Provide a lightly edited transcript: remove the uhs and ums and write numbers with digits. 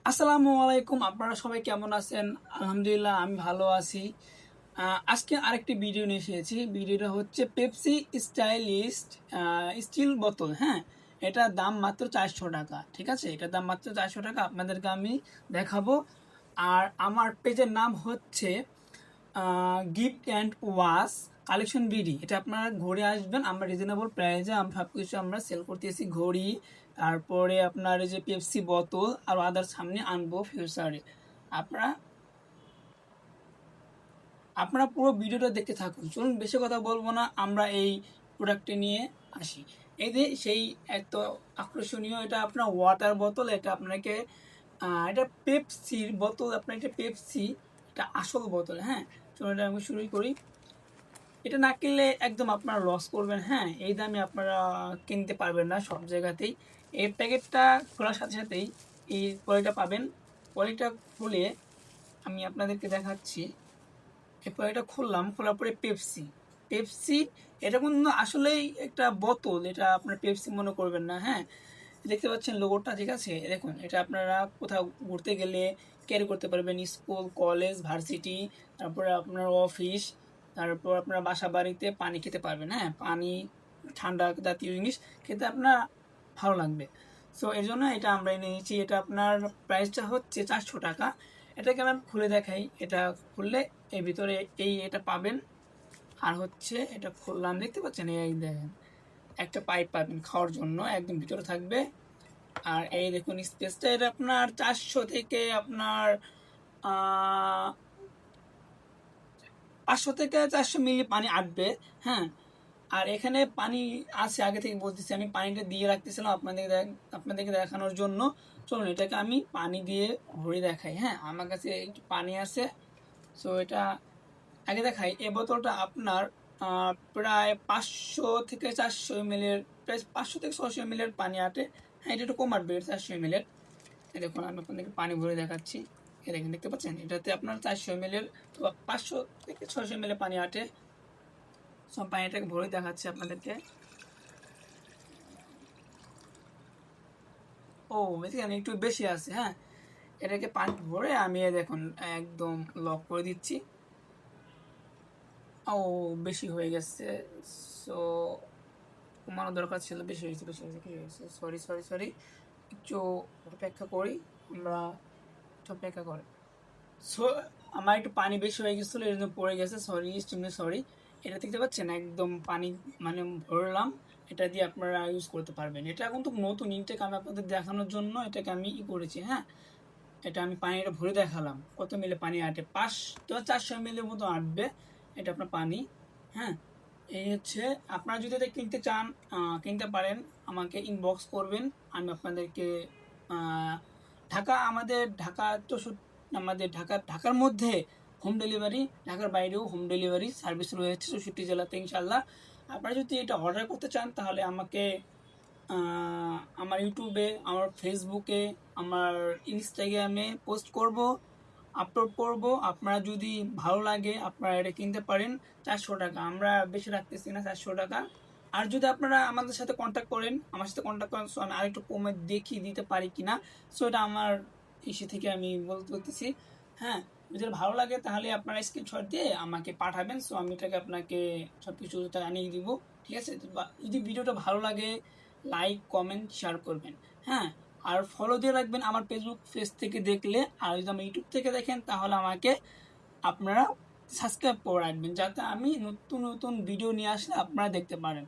আসসালামু আলাইকুম। আপনারা সবাই কেমন আছেন? আলহামদুলিল্লাহ আমি ভালো আছি। আজকে আরেকটি ভিডিও নিয়ে এসেছি। ভিডিওটা হচ্ছে পেপসি স্টাইলিস্ট স্টিল বোতল, হ্যাঁ? এটার দাম মাত্র ৳400, ঠিক আছে? এটার দাম মাত্র ৳400, আপনাদেরকে আমি দেখাবো। আর আমার পেজের নাম হচ্ছে gift and wash collection BD. এটা আপনারা ঘুরে আসবেন, আমরা রিজনেবল প্রাইসে সব কিছু আমরা সেল করতেছি। ঘড়ি, তারপরে আপনার এই যে পেপসি বোতল আর আদার সামনে আনবো ফিউচারে। আপনারা আপনারা পুরো ভিডিওটা দেখতে থাকুন। চলুন বেশি কথা বলবো না, আমরা এই প্রোডাক্টটি নিয়ে আসি। এই যে সেই এত আকর্ষণীয়, এটা আপনার ওয়াটার বোতল। এটা আপনাকে এটা পেপসির বোতল, আপনার এটা পেপসি, এটা আসল বোতল, হ্যাঁ? চলুন এটা আমি শুরু করি। এটা না কিনলে একদম আপনারা লস করবেন, হ্যাঁ? এই দামে আপনারা কিনতে পারবেন না সব জায়গাতেই। এই প্যাকেটটা খোলার সাথে সাথেই এই পলিটা পাবেন। পলিটা খুলে আমি আপনাদেরকে দেখাচ্ছি। এরপর এটা খুললাম, খোলার পরে পেপসি। পেপসি এটা কিন্তু আসলেই একটা বোতল, এটা আপনার পেপসি মনে করবেন না, হ্যাঁ? দেখতে পাচ্ছেন লোগোটা, ঠিক আছে? দেখুন, এটা আপনারা কোথাও ঘুরতে গেলে ক্যারি করতে পারবেন, স্কুল, কলেজ, ভার্সিটি, তারপরে আপনার অফিস, তারপর আপনার বাসা বাড়িতে পানি খেতে পারবেন, হ্যাঁ? পানি, ঠান্ডা জাতীয় জিনিস খেতে আপনার ভালো লাগবে। সো এর জন্য এটা আমরা নিয়েছি। এটা আপনার প্রাইসটা হচ্ছে ৳400। এটাকে আমি খুলে দেখাই। এটা খুললে এর ভিতরে এটা পাবেন। আর হচ্ছে এটা খুললাম, দেখতে পাচ্ছেন? এই দেখেন, একটা পাইপ পাবেন খাওয়ার জন্য, একদম ভিতরে থাকবে। আর এই দেখুন স্পেসটা, এটা আপনার 400 থেকে আপনার 500 থেকে 400 মিলি পানি আটবে, হ্যাঁ? আর এখানে পানি আছে, আগে থেকে বলতেছি, আমি পানিটা দিয়ে রাখতেছিলাম আপনাদেরকে দেখানোর জন্য। চলুন এটাকে আমি পানি দিয়ে ভরে দেখাই, হ্যাঁ? আমার কাছে একটু পানি আছে। সো এটা আগে দেখাই। এই বোতলটা আপনার প্রায় 500 থেকে 400 এমএলের, প্রায় 500 থেকে 600 এমএলের পানি আটে। হ্যাঁ, এটা একটু কম আটবে, 400 এমএলের। দেখুন আমি আপনাদেরকে পানি ভরে দেখাচ্ছি। দেখেন, দেখতে পাচ্ছেন? এটাতে আপনার 400 এমএলের, তো 500 থেকে 600 এমএলের পানি আটে। সব পানিটাকে ভরে দেখাচ্ছি আপনাদেরকে। ও, এখানে একটু বেশি আছে, হ্যাঁ? এটাকে পানি ভরে আমি দেখুন একদম লক করে দিচ্ছি। ও, বেশি হয়ে গেছে। সো কমানো দরকার ছিল, বেশি হয়েছে, বেশি হয়েছে, কি হয়েছে? সরি সরি সরি, একটু অপেক্ষা করি আমরা, একটু অপেক্ষা করি। সো আমার একটু পানি বেশি হয়ে গেছিলো, এর জন্য পড়ে গেছে, সরি, এক্সট্রিমলি সরি। এটা দেখতে পাচ্ছেন একদম পানি মানে ভরলাম। এটা দিয়ে আপনারা ইউজ করতে পারবেন। এটা কিন্তু নতুন ইনটেক, আমি আপনাদের দেখানোর জন্য এটাকে আমি করেছি, হ্যাঁ? এটা আমি পানিটা ভরে দেখালাম কত মিলে পানি আটে। 400 মিলের মতো আটবে এটা আপনার পানি, হ্যাঁ? এই হচ্ছে, আপনারা যদি এটা কিনতে চান কিনতে পারেন, আমাকে ইনবক্স করবেন। আমি আপনাদেরকে ঢাকার মধ্যে হোম ডেলিভারি, ঢাকার বাইরেও হোম ডেলিভারি সার্ভিস রয়েছে 64 জেলাতে ইনশাল্লাহ। আপনারা যদি এটা অর্ডার করতে চান তাহলে আমাকে আমার ইউটিউবে, আমার ফেসবুকে, আমার ইনস্টাগ্রামে পোস্ট করব, আপলোড করব। আপনারা যদি ভালো লাগে আপনারা এটা কিনতে পারেন। 400 টাকা, আমরা বেশি রাখতেছি না, 400 টাকা। আর যদি আপনারা আমাদের সাথে কন্ট্যাক্ট করেন, আমার সাথে কন্ট্যাক্ট করেন, সো আমি আরেকটু কমে দেখিয়ে দিতে পারি কিনা। সো এটা আমার ইসে থেকে আমি বলতেছি, হ্যাঁ? যদি ভালো লাগে তাহলে আপনারা স্ক্রিনশট দিয়ে আমাকে পাঠাবেন। সো আমি এটাকে আপনাকে সব কিছু জানিয়ে দিব, ঠিক আছে? যদি ভিডিওটা ভালো লাগে, লাইক, কমেন্ট, শেয়ার করবেন, হ্যাঁ? আর ফলো দিয়ে রাখবেন আমার ফেসবুক পেজ থেকে দেখলে। আর যদি আমি ইউটিউব থেকে দেখেন তাহলে আমাকে আপনারা সাবস্ক্রাইব করে রাখবেন, যাতে আমি নতুন নতুন ভিডিও নিয়ে আসলে আপনারা দেখতে পারেন।